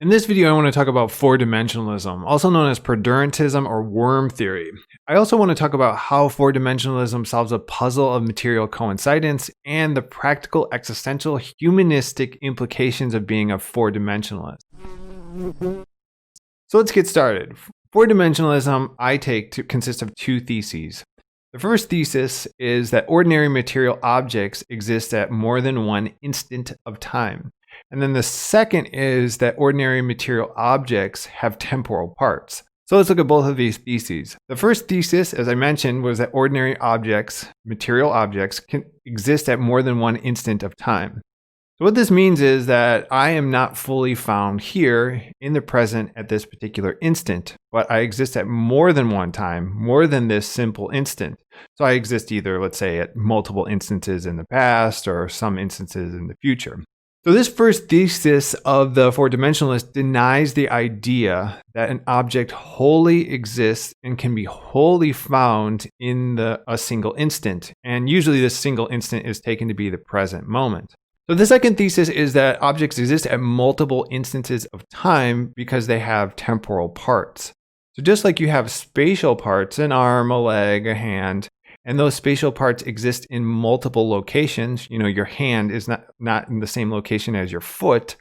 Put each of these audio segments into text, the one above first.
In this video, I want to talk about four-dimensionalism, also known as perdurantism or worm theory. I also want to talk about how four-dimensionalism solves a puzzle of material coincidence and the practical, existential, humanistic implications of being a four-dimensionalist. So let's get started. Four-dimensionalism, I take to consist of two theses. The first thesis is that ordinary material objects exist at more than one instant of time. And then the second is that ordinary material objects have temporal parts. So let's look at both of these theses. The first thesis, as I mentioned, was that ordinary objects, material objects, can exist at more than one instant of time. So what this means is that I am not fully found here in the present at this particular instant, but I exist at more than one time, more than this simple instant. So I exist either, let's say, at multiple instances in the past or some instances in the future. So this first thesis of the four-dimensionalist denies the idea that an object wholly exists and can be wholly found in a single instant. And usually this single instant is taken to be the present moment. So the second thesis is that objects exist at multiple instances of time because they have temporal parts. So just like you have spatial parts, an arm, a leg, a hand, and those spatial parts exist in multiple locations. You know, your hand is not in the same location as your foot.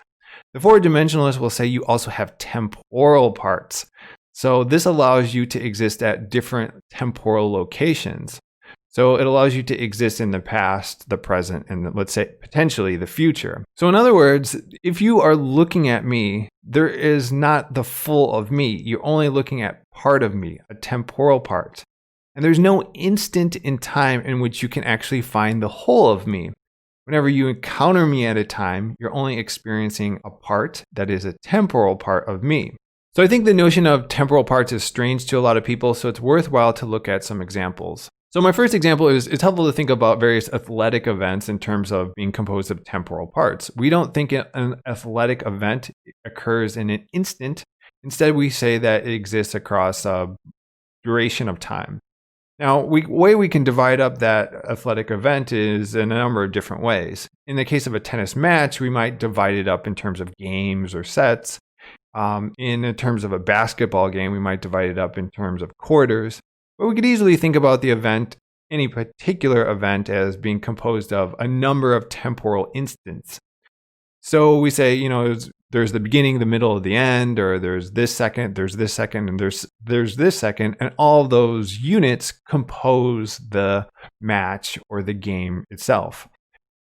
The four-dimensionalist will say you also have temporal parts. So this allows you to exist at different temporal locations. So it allows you to exist in the past, the present, and let's say potentially the future. So in other words, if you are looking at me, there is not the full of me. You're only looking at part of me, a temporal part. And there's no instant in time in which you can actually find the whole of me. Whenever you encounter me at a time, you're only experiencing a part that is a temporal part of me. So I think the notion of temporal parts is strange to a lot of people, so it's worthwhile to look at some examples. So my first example is it's helpful to think about various athletic events in terms of being composed of temporal parts. We don't think an athletic event occurs in an instant. Instead, we say that it exists across a duration of time. Now, way we can divide up that athletic event is in a number of different ways. In the case of a tennis match, we might divide it up in terms of games or sets. In terms of a basketball game, we might divide it up in terms of quarters. But we could easily think about the event, any particular event, as being composed of a number of temporal instants. So we say, you know, there's the beginning, the middle, the end, or there's this second, and there's this second, and all those units compose the match or the game itself.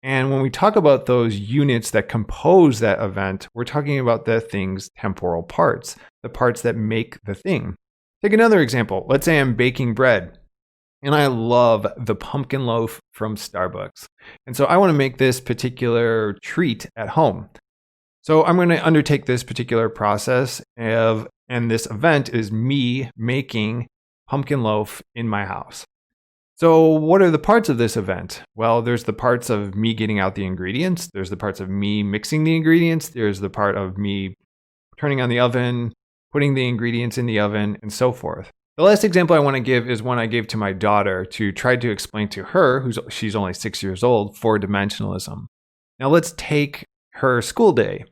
And when we talk about those units that compose that event, we're talking about the thing's temporal parts, the parts that make the thing. Take another example. Let's say I'm baking bread, and I love the pumpkin loaf from Starbucks. And so I want to make this particular treat at home. So I'm going to undertake this particular process and this event is me making pumpkin loaf in my house. So what are the parts of this event? Well, there's the parts of me getting out the ingredients. There's the parts of me mixing the ingredients. There's the part of me turning on the oven, putting the ingredients in the oven, and so forth. The last example I want to give is one I gave to my daughter to try to explain to her, she's only 6 years old, four-dimensionalism. Now let's take her school day.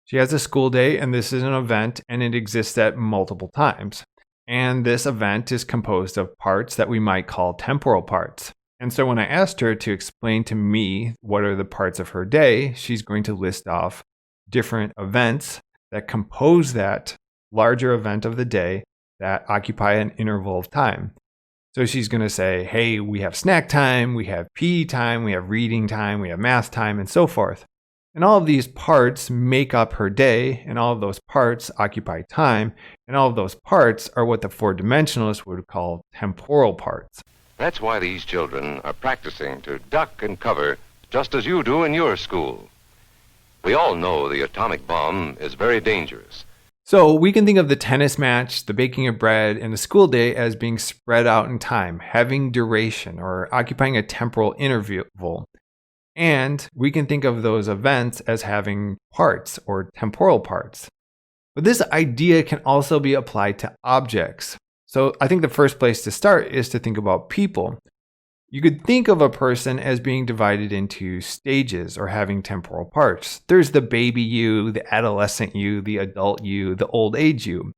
She has a school day, and this is an event, and it exists at multiple times. And this event is composed of parts that we might call temporal parts. And so when I asked her to explain to me what are the parts of her day, she's going to list off different events that compose that larger event of the day that occupy an interval of time. So she's going to say, hey, we have snack time, we have PE time, we have reading time, we have math time, and so forth. And all of these parts make up her day, and all of those parts occupy time, and all of those parts are what the four-dimensionalists would call temporal parts. That's why these children are practicing to duck and cover just as you do in your school. We all know the atomic bomb is very dangerous. So we can think of the tennis match, the baking of bread, and the school day as being spread out in time, having duration, or occupying a temporal interval. And we can think of those events as having parts or temporal parts. But this idea can also be applied to objects. So I think the first place to start is to think about people. You could think of a person as being divided into stages or having temporal parts. There's the baby you, the adolescent you, the adult you, the old age you.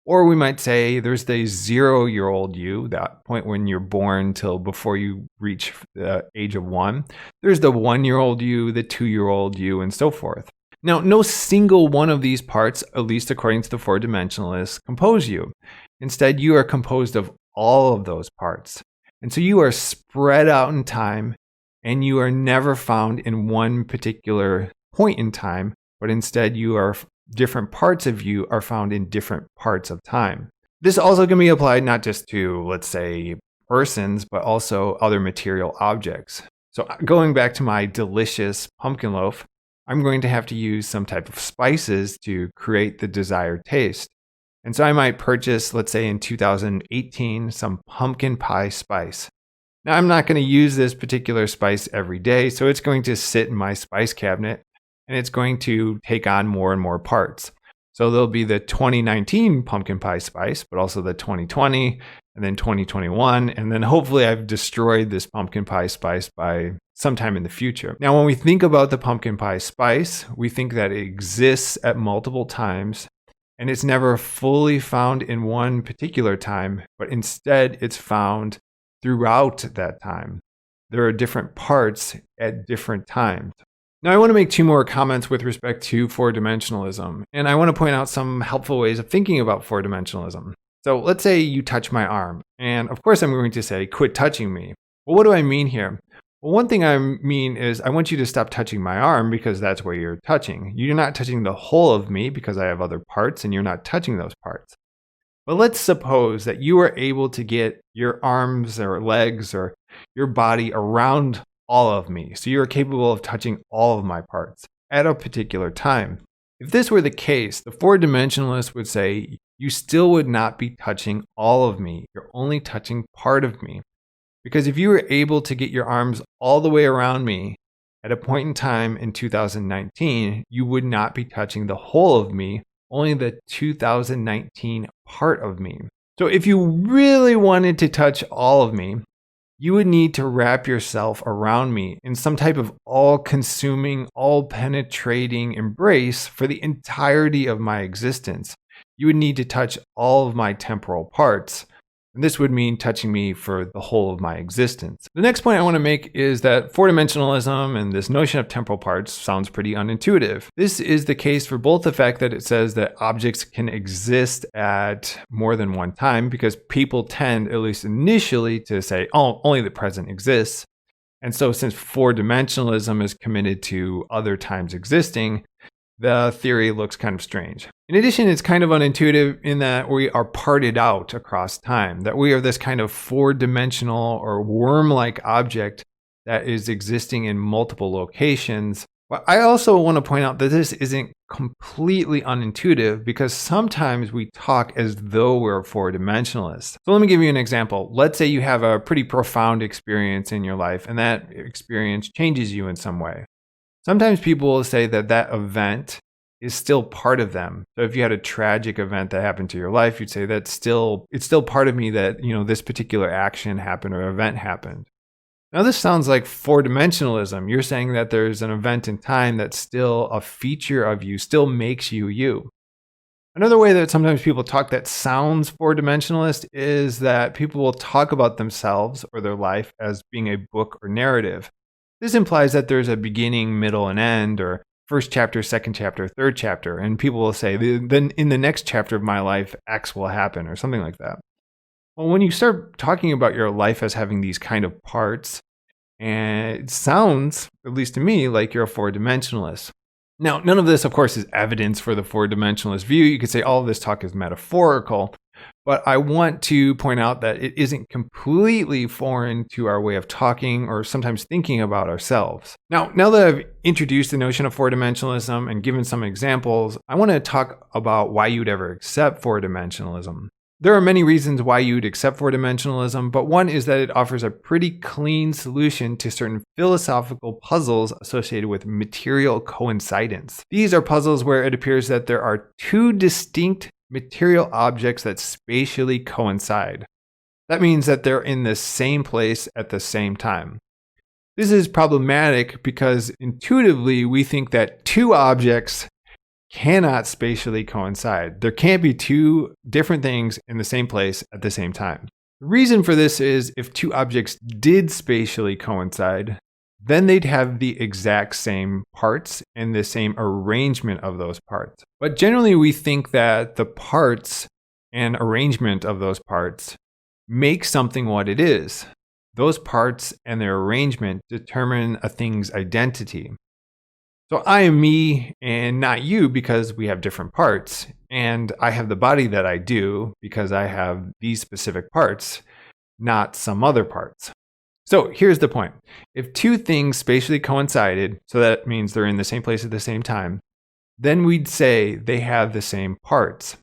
Or we might say there's the 0-year-old you, that point when you're born till before you reach the age of 1. There's the 1-year-old you, the 2-year-old you, and so forth. Now, no single one of these parts, at least according to the four-dimensionalists, compose you. Instead, you are composed of all of those parts. And so you are spread out in time, and you are never found in one particular point in time, but instead different parts of you are found in different parts of time. This also can be applied not just to, let's say, persons, but also other material objects. So going back to my delicious pumpkin loaf, I'm going to have to use some type of spices to create the desired taste. And so I might purchase, let's say in 2018, some pumpkin pie spice. Now I'm not going to use this particular spice every day, so it's going to sit in my spice cabinet, and it's going to take on more and more parts. So there'll be the 2019 pumpkin pie spice, but also the 2020, and then 2021, and then hopefully I've destroyed this pumpkin pie spice by sometime in the future. Now, when we think about the pumpkin pie spice, we think that it exists at multiple times, and it's never fully found in one particular time, but instead it's found throughout that time. There are different parts at different times. Now, I want to make 2 more comments with respect to four-dimensionalism, and I want to point out some helpful ways of thinking about four-dimensionalism. So let's say you touch my arm, and of course I'm going to say, quit touching me. Well, what do I mean here? Well, one thing I mean is I want you to stop touching my arm because that's where you're touching. You're not touching the whole of me because I have other parts, and you're not touching those parts. But let's suppose that you are able to get your arms or legs or your body around all of me. So you're capable of touching all of my parts at a particular time. If this were the case, the four-dimensionalist would say you still would not be touching all of me. You're only touching part of me. Because if you were able to get your arms all the way around me at a point in time in 2019, you would not be touching the whole of me, only the 2019 part of me. So if you really wanted to touch all of me, you would need to wrap yourself around me in some type of all-consuming, all-penetrating embrace for the entirety of my existence. You would need to touch all of my temporal parts, and this would mean touching me for the whole of my existence. The next point I want to make is that four-dimensionalism and this notion of temporal parts sounds pretty unintuitive. This is the case for both the fact that it says that objects can exist at more than one time, because people tend, at least initially, to say, oh, only the present exists. And so since four-dimensionalism is committed to other times existing, the theory looks kind of strange. In addition, it's kind of unintuitive in that we are parted out across time, that we are this kind of four-dimensional or worm-like object that is existing in multiple locations. But I also want to point out that this isn't completely unintuitive, because sometimes we talk as though we're four-dimensionalists. So let me give you an example. Let's say you have a pretty profound experience in your life, and that experience changes you in some way. Sometimes people will say that that event is still part of them. So if you had a tragic event that happened to your life, you'd say it's still part of me that, this particular action happened or event happened. Now this sounds like four-dimensionalism. You're saying that there's an event in time that's still a feature of you, still makes you you. Another way that sometimes people talk that sounds four-dimensionalist is that people will talk about themselves or their life as being a book or narrative. This implies that there's a beginning, middle, and end, or first chapter, second chapter, third chapter, and people will say, then in the next chapter of my life, X will happen, or something like that. Well, when you start talking about your life as having these kind of parts, and it sounds, at least to me, like you're a four-dimensionalist. Now, none of this, of course, is evidence for the four-dimensionalist view. You could say all of this talk is metaphorical, but I want to point out that it isn't completely foreign to our way of talking or sometimes thinking about ourselves. Now that I've introduced the notion of four-dimensionalism and given some examples, I want to talk about why you'd ever accept four-dimensionalism. There are many reasons why you'd accept four-dimensionalism, but one is that it offers a pretty clean solution to certain philosophical puzzles associated with material coincidence. These are puzzles where it appears that there are two distinct material objects that spatially coincide. That means that they're in the same place at the same time. This is problematic because intuitively we think that two objects cannot spatially coincide. There can't be two different things in the same place at the same time. The reason for this is if two objects did spatially coincide, then they'd have the exact same parts and the same arrangement of those parts. But generally we think that the parts and arrangement of those parts make something what it is. Those parts and their arrangement determine a thing's identity. So I am me and not you because we have different parts, and I have the body that I do because I have these specific parts, not some other parts. So here's the point. If two things spatially coincided, so that means they're in the same place at the same time, then we'd say they have the same parts.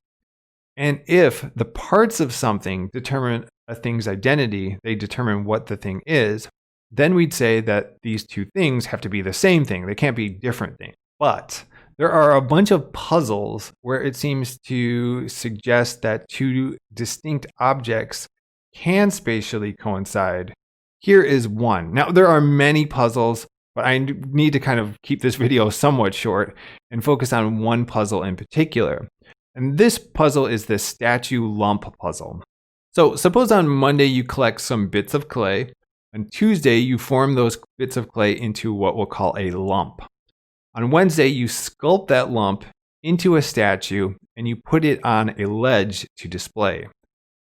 And if the parts of something determine a thing's identity, they determine what the thing is, then we'd say that these two things have to be the same thing. They can't be different things. But there are a bunch of puzzles where it seems to suggest that two distinct objects can spatially coincide. Here is one. Now, there are many puzzles, but I need to kind of keep this video somewhat short and focus on one puzzle in particular. And this puzzle is the statue lump puzzle. So suppose on Monday you collect some bits of clay. On Tuesday, you form those bits of clay into what we'll call a lump. On Wednesday, you sculpt that lump into a statue and you put it on a ledge to display.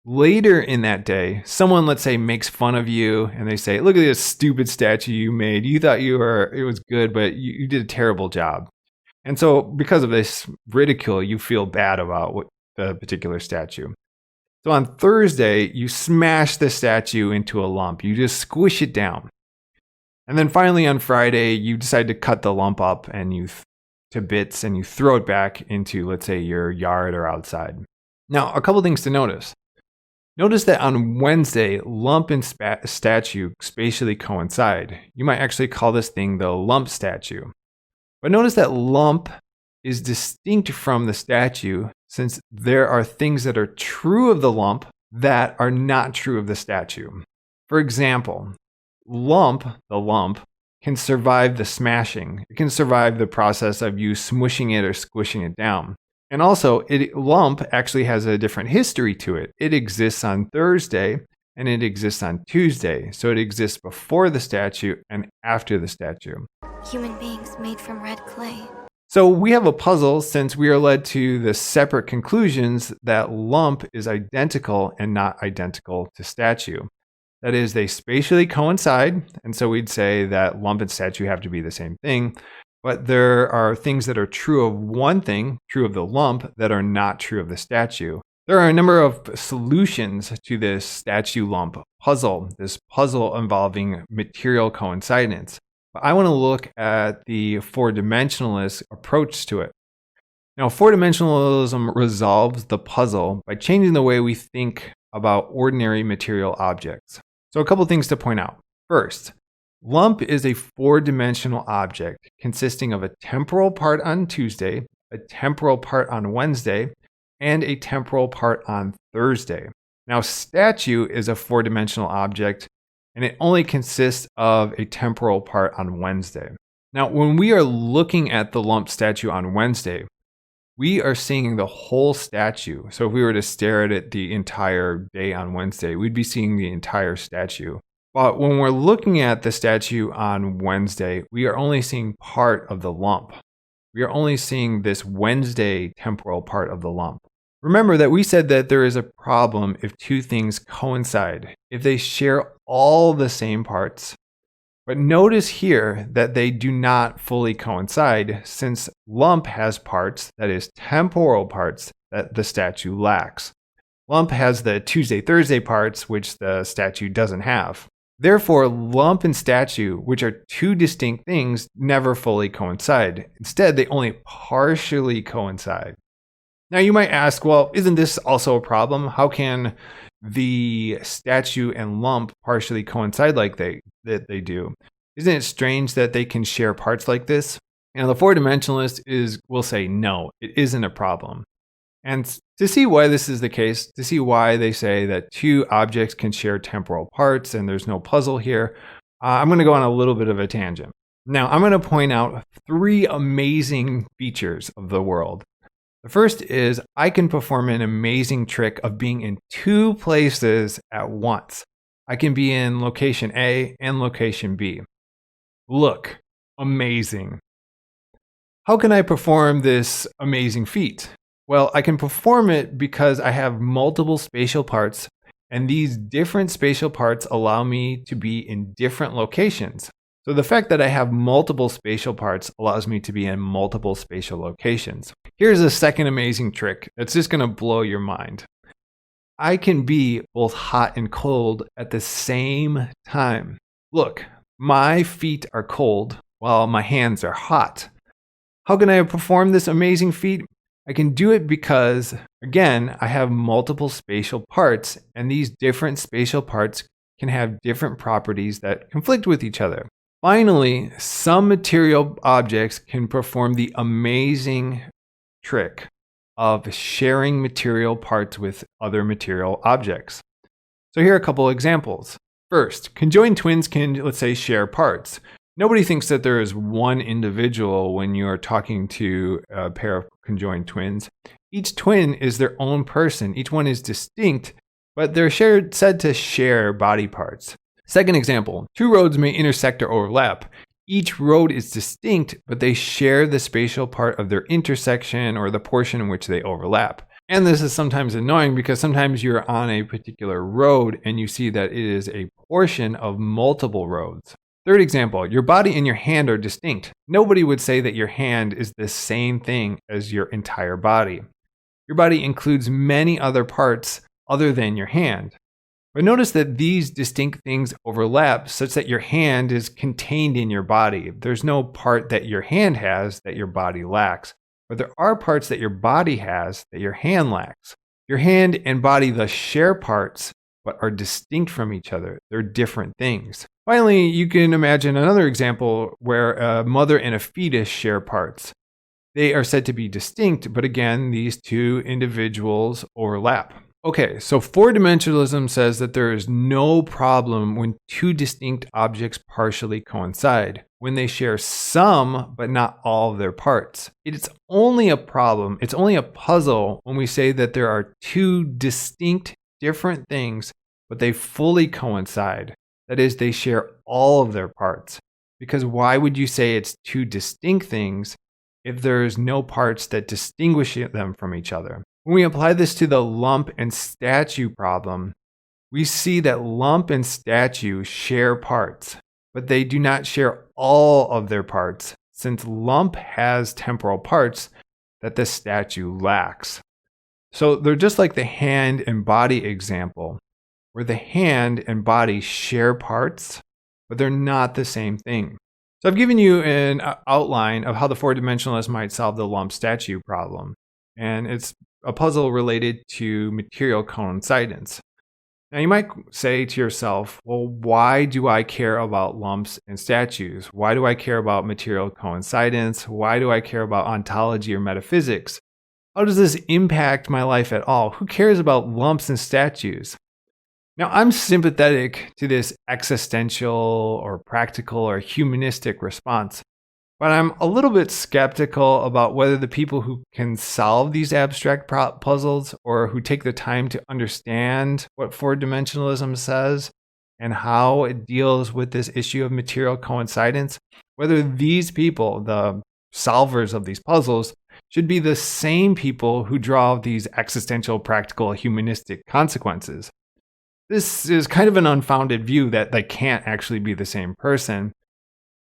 Later in that day, someone, let's say, makes fun of you and they say, look at this stupid statue you made. You thought it was good, but you did a terrible job. And so because of this ridicule, you feel bad about the particular statue. So on Thursday, you smash the statue into a lump. You just squish it down. And then finally on Friday, you decide to cut the lump up to bits and you throw it back into, let's say, your yard or outside. Now, a couple things to notice. Notice that on Wednesday, lump and statue spatially coincide. You might actually call this thing the lump statue. But notice that lump is distinct from the statue since there are things that are true of the lump that are not true of the statue. For example, the lump, can survive the smashing. It can survive the process of you smushing it or squishing it down. And also, lump actually has a different history to it. It exists on Thursday and it exists on Tuesday. So it exists before the statue and after the statue. Human beings made from red clay. So we have a puzzle since we are led to the separate conclusions that lump is identical and not identical to statue. That is, they spatially coincide, and so we'd say that lump and statue have to be the same thing, but there are things that are true of one thing, true of the lump, that are not true of the statue. There are a number of solutions to this statue lump puzzle, this puzzle involving material coincidence. I want to look at the four-dimensionalist approach to it. Now, four-dimensionalism resolves the puzzle by changing the way we think about ordinary material objects. So a couple things to point out. First, lump is a four-dimensional object consisting of a temporal part on Tuesday, a temporal part on Wednesday, and a temporal part on Thursday. Now, statue is a four-dimensional object and it only consists of a temporal part on Wednesday. Now, when we are looking at the lump statue on Wednesday, we are seeing the whole statue. So if we were to stare at it the entire day on Wednesday, we'd be seeing the entire statue. But when we're looking at the statue on Wednesday, we are only seeing part of the lump. We are only seeing this Wednesday temporal part of the lump. Remember that we said that there is a problem if two things coincide, if they share all the same parts. But notice here that they do not fully coincide since lump has parts, that is temporal parts, that the statue lacks. Lump has the Tuesday-Thursday parts, which the statue doesn't have. Therefore, lump and statue, which are two distinct things, never fully coincide. Instead, they only partially coincide. Now you might ask, well, isn't this also a problem? How can the statue and lump partially coincide like they do? Isn't it strange that they can share parts like this? And the four-dimensionalist will say, no, it isn't a problem. And to see why this is the case, to see why they say that two objects can share temporal parts and there's no puzzle here, I'm going to go on a little bit of a tangent. Now, I'm going to point out three amazing features of the world. The first is I can perform an amazing trick of being in two places at once. I can be in location A and location B. Look, amazing. How can I perform this amazing feat? Well, I can perform it because I have multiple spatial parts, and these different spatial parts allow me to be in different locations. So the fact that I have multiple spatial parts allows me to be in multiple spatial locations. Here's a second amazing trick that's just going to blow your mind. I can be both hot and cold at the same time. Look, my feet are cold while my hands are hot. How can I perform this amazing feat? I can do it because, again, I have multiple spatial parts, and these different spatial parts can have different properties that conflict with each other. Finally, some material objects can perform the amazing trick of sharing material parts with other material objects. So here are a couple examples. First, conjoined twins can, let's say, share parts. Nobody thinks that there is one individual when you are talking to a pair of conjoined twins. Each twin is their own person. Each one is distinct, but they're said to share body parts. Second example, two roads may intersect or overlap. Each road is distinct, but they share the spatial part of their intersection or the portion in which they overlap. And this is sometimes annoying because sometimes you're on a particular road and you see that it is a portion of multiple roads. Third example, your body and your hand are distinct. Nobody would say that your hand is the same thing as your entire body. Your body includes many other parts other than your hand. But notice that these distinct things overlap such that your hand is contained in your body. There's no part that your hand has that your body lacks, but there are parts that your body has that your hand lacks. Your hand and body thus share parts, but are distinct from each other. They're different things. Finally, you can imagine another example where a mother and a fetus share parts. They are said to be distinct, but again, these two individuals overlap. Okay, so four-dimensionalism says that there is no problem when two distinct objects partially coincide, when they share some but not all of their parts. It's only a problem, it's only a puzzle when we say that there are two distinct, different things, but they fully coincide. That is, they share all of their parts. Because why would you say it's two distinct things if there's no parts that distinguish them from each other? When we apply this to the lump and statue problem, we see that lump and statue share parts, but they do not share all of their parts, since lump has temporal parts that the statue lacks. So they're just like the hand and body example, where the hand and body share parts, but they're not the same thing. So I've given you an outline of how the four-dimensionalist might solve the lump statue problem. And it's a puzzle related to material coincidence. Now you might say to yourself, well, why do I care about lumps and statues? Why do I care about material coincidence? Why do I care about ontology or metaphysics? How does this impact my life at all? Who cares about lumps and statues? Now, I'm sympathetic to this existential or practical or humanistic response, but I'm a little bit skeptical about whether the people who can solve these abstract puzzles or who take the time to understand what four-dimensionalism says and how it deals with this issue of material coincidence, whether these people, the solvers of these puzzles, should be the same people who draw these existential, practical, humanistic consequences. This is kind of an unfounded view that they can't actually be the same person.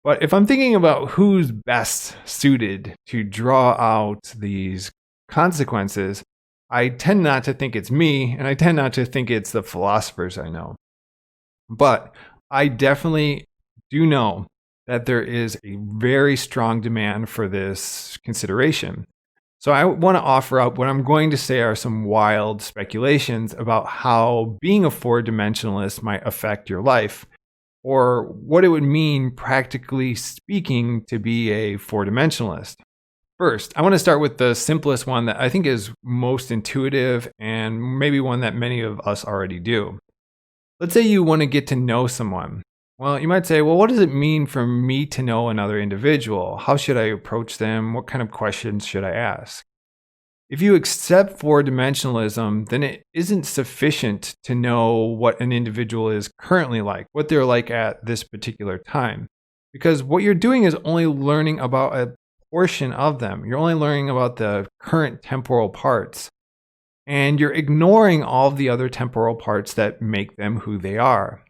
But if I'm thinking about who's best suited to draw out these consequences, I tend not to think it's me, and I tend not to think it's the philosophers I know. But I definitely do know that there is a very strong demand for this consideration. So I want to offer up what I'm going to say are some wild speculations about how being a four-dimensionalist might affect your life, or what it would mean, practically speaking, to be a four-dimensionalist. First, I want to start with the simplest one that I think is most intuitive and maybe one that many of us already do. Let's say you want to get to know someone. Well, you might say, well, what does it mean for me to know another individual? How should I approach them? What kind of questions should I ask? If you accept four-dimensionalism, then it isn't sufficient to know what an individual is currently like, what they're like at this particular time. Because what you're doing is only learning about a portion of them. You're only learning about the current temporal parts. And you're ignoring all of the other temporal parts that make them who they are.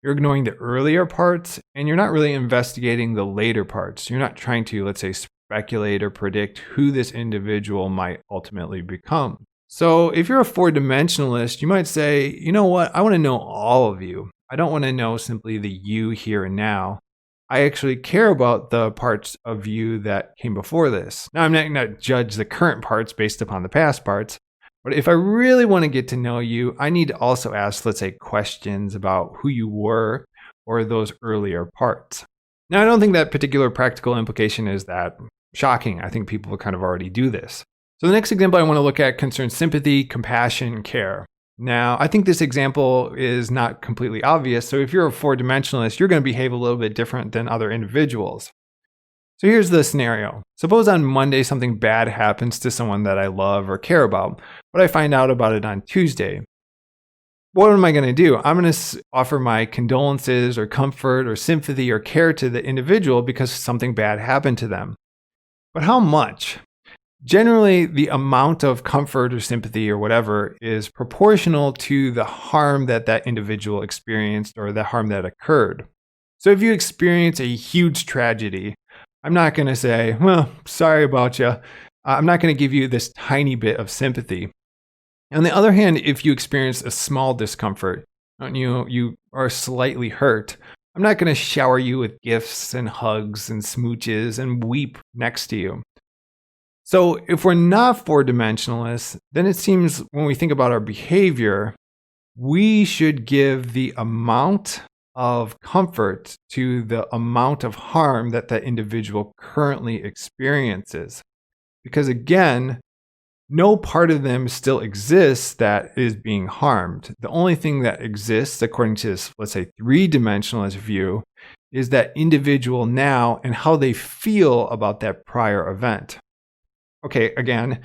You're ignoring the earlier parts, and you're not really investigating the later parts. You're not trying to, let's say, speculate or predict who this individual might ultimately become. So if you're a four-dimensionalist, you might say, you know what, I want to know all of you. I don't want to know simply the you here and now. I actually care about the parts of you that came before this. Now, I'm not going to judge the current parts based upon the past parts, but if I really want to get to know you, I need to also ask, let's say, questions about who you were or those earlier parts. Now, I don't think that particular practical implication is that shocking. I think people kind of already do this. So the next example I want to look at concerns sympathy, compassion, care. Now, I think this example is not completely obvious. So if you're a four-dimensionalist, you're going to behave a little bit different than other individuals. So here's the scenario. Suppose on Monday something bad happens to someone that I love or care about, but I find out about it on Tuesday. What am I going to do? I'm going to offer my condolences or comfort or sympathy or care to the individual because something bad happened to them. But how much? Generally, the amount of comfort or sympathy or whatever is proportional to the harm that that individual experienced or the harm that occurred. So if you experience a huge tragedy, I'm not going to say, well, sorry about you. I'm not going to give you this tiny bit of sympathy. On the other hand, if you experience a small discomfort, you are slightly hurt, I'm not going to shower you with gifts and hugs and smooches and weep next to you. So if we're not four-dimensionalists, then it seems when we think about our behavior, we should give the amount of comfort to the amount of harm that that individual currently experiences. Because again, no part of them still exists that is being harmed. The only thing that exists, according to this, let's say, three-dimensionalist view, is that individual now and how they feel about that prior event. Okay, again,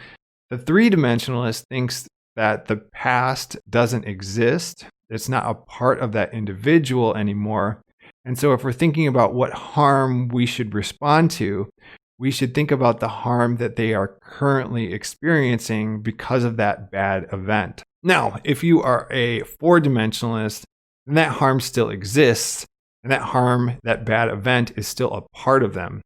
the three-dimensionalist thinks that the past doesn't exist. It's not a part of that individual anymore. And so if we're thinking about what harm we should respond to, we should think about the harm that they are currently experiencing because of that bad event. Now, if you are a four-dimensionalist, then that harm still exists, and that harm, that bad event, is still a part of them.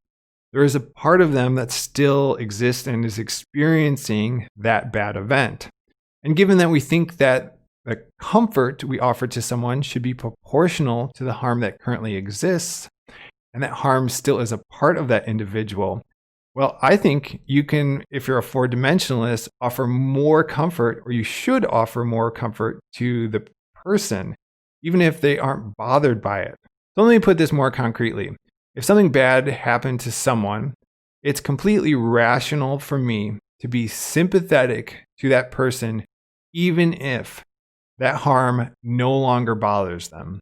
There is a part of them that still exists and is experiencing that bad event. And given that we think that the comfort we offer to someone should be proportional to the harm that currently exists, and that harm still is a part of that individual, well, I think you can, if you're a four-dimensionalist, offer more comfort, or you should offer more comfort to the person, even if they aren't bothered by it. So let me put this more concretely. If something bad happened to someone, it's completely rational for me to be sympathetic to that person, even if that harm no longer bothers them.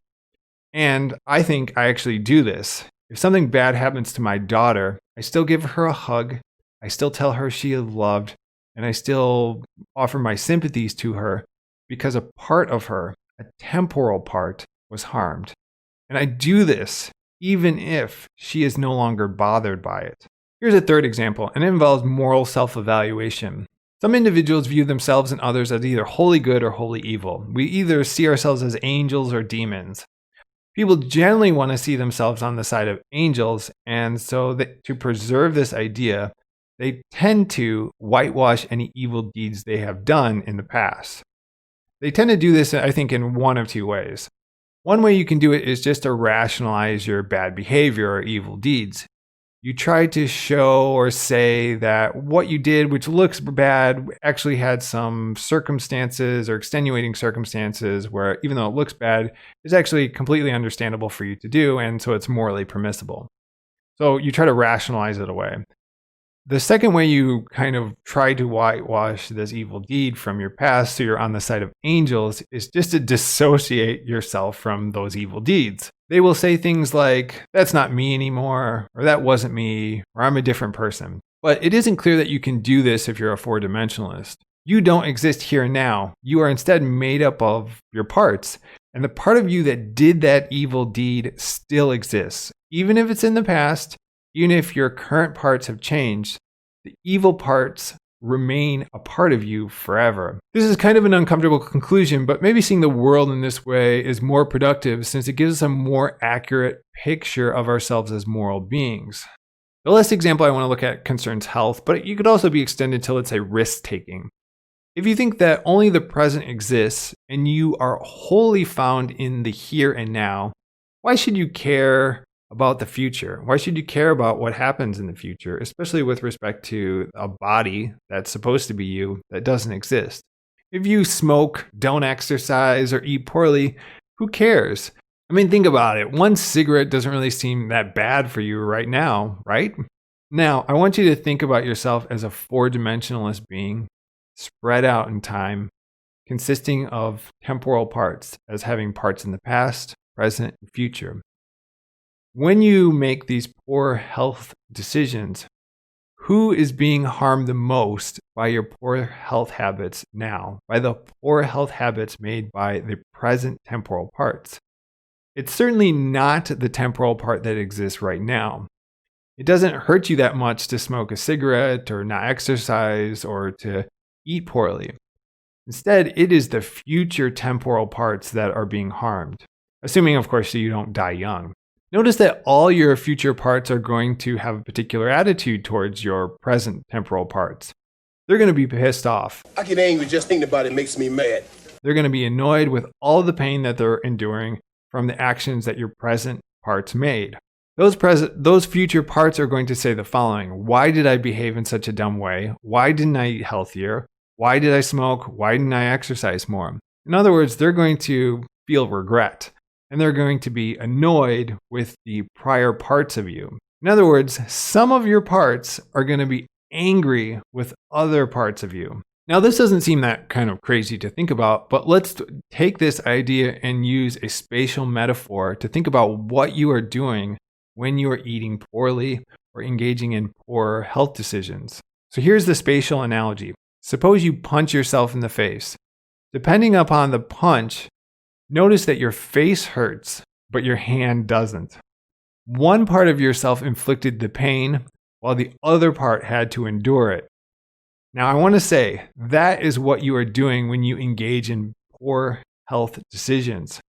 And I think I actually do this. If something bad happens to my daughter, I still give her a hug, I still tell her she is loved, and I still offer my sympathies to her because a part of her, a temporal part, was harmed. And I do this even if she is no longer bothered by it. Here's a third example, and it involves moral self-evaluation. Some individuals view themselves and others as either wholly good or wholly evil. We either see ourselves as angels or demons. People generally want to see themselves on the side of angels, and so to preserve this idea, they tend to whitewash any evil deeds they have done in the past. They tend to do this, I think, in one of two ways. One way you can do it is just to rationalize your bad behavior or evil deeds. You try to show or say that what you did, which looks bad, actually had some circumstances or extenuating circumstances where, even though it looks bad, is actually completely understandable for you to do, and so it's morally permissible. So you try to rationalize it away. The second way you kind of try to whitewash this evil deed from your past so you're on the side of angels is just to dissociate yourself from those evil deeds. They will say things like, that's not me anymore, or that wasn't me, or I'm a different person. But it isn't clear that you can do this if you're a four-dimensionalist. You don't exist here and now. You are instead made up of your parts. And the part of you that did that evil deed still exists. Even if it's in the past, even if your current parts have changed, the evil parts remain a part of you forever. This is kind of an uncomfortable conclusion, but maybe seeing the world in this way is more productive since it gives us a more accurate picture of ourselves as moral beings. The last example I want to look at concerns health, but it could also be extended to, let's say, risk-taking. If you think that only the present exists and you are wholly found in the here and now, why should you care about the future? Why should you care about what happens in the future, especially with respect to a body that's supposed to be you that doesn't exist? If you smoke, don't exercise, or eat poorly, who cares? I mean, think about it. One cigarette doesn't really seem that bad for you right now, right? Now, I want you to think about yourself as a four-dimensionalist being spread out in time, consisting of temporal parts as having parts in the past, present, and future. When you make these poor health decisions, who is being harmed the most by your poor health habits now, by the poor health habits made by the present temporal parts? It's certainly not the temporal part that exists right now. It doesn't hurt you that much to smoke a cigarette or not exercise or to eat poorly. Instead, it is the future temporal parts that are being harmed, assuming, of course, that you don't die young. Notice that all your future parts are going to have a particular attitude towards your present temporal parts. They're going to be pissed off. I get angry just thinking about it makes me mad. They're going to be annoyed with all the pain that they're enduring from the actions that your present parts made. Those future parts are going to say the following: why did I behave in such a dumb way? Why didn't I eat healthier? Why did I smoke? Why didn't I exercise more? In other words, they're going to feel regret. And they're going to be annoyed with the prior parts of you. In other words, some of your parts are going to be angry with other parts of you. Now, this doesn't seem that kind of crazy to think about, but let's take this idea and use a spatial metaphor to think about what you are doing when you are eating poorly or engaging in poor health decisions. So here's the spatial analogy. Suppose you punch yourself in the face. Depending upon the punch, notice that your face hurts, but your hand doesn't. One part of yourself inflicted the pain, while the other part had to endure it. Now, I want to say that is what you are doing when you engage in poor health decisions.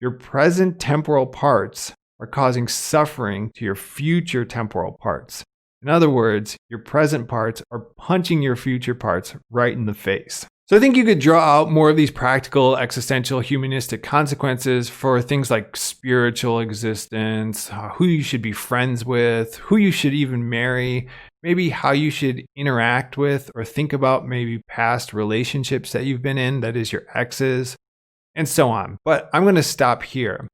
Your present temporal parts are causing suffering to your future temporal parts. In other words, your present parts are punching your future parts right in the face. So I think you could draw out more of these practical, existential, humanistic consequences for things like spiritual existence, who you should be friends with, who you should even marry, maybe how you should interact with or think about maybe past relationships that you've been in, that is your exes, and so on. But I'm going to stop here.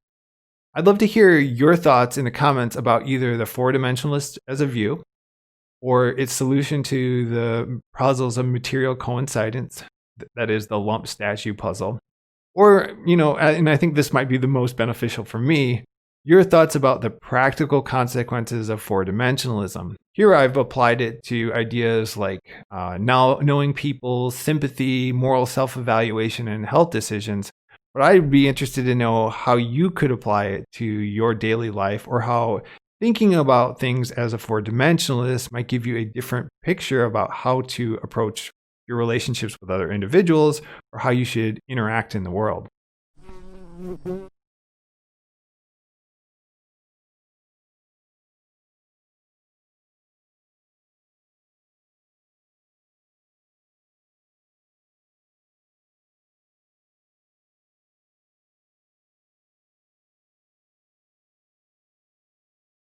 I'd love to hear your thoughts in the comments about either the four-dimensionalist as a view or its solution to the puzzles of material coincidence. That is the lump statue puzzle. Or, and I think this might be the most beneficial for me, your thoughts about the practical consequences of four-dimensionalism. Here I've applied it to ideas like now knowing people, sympathy, moral self-evaluation, and health decisions. But I'd be interested to know how you could apply it to your daily life, or how thinking about things as a four-dimensionalist might give you a different picture about how to approach your relationships with other individuals, or how you should interact in the world.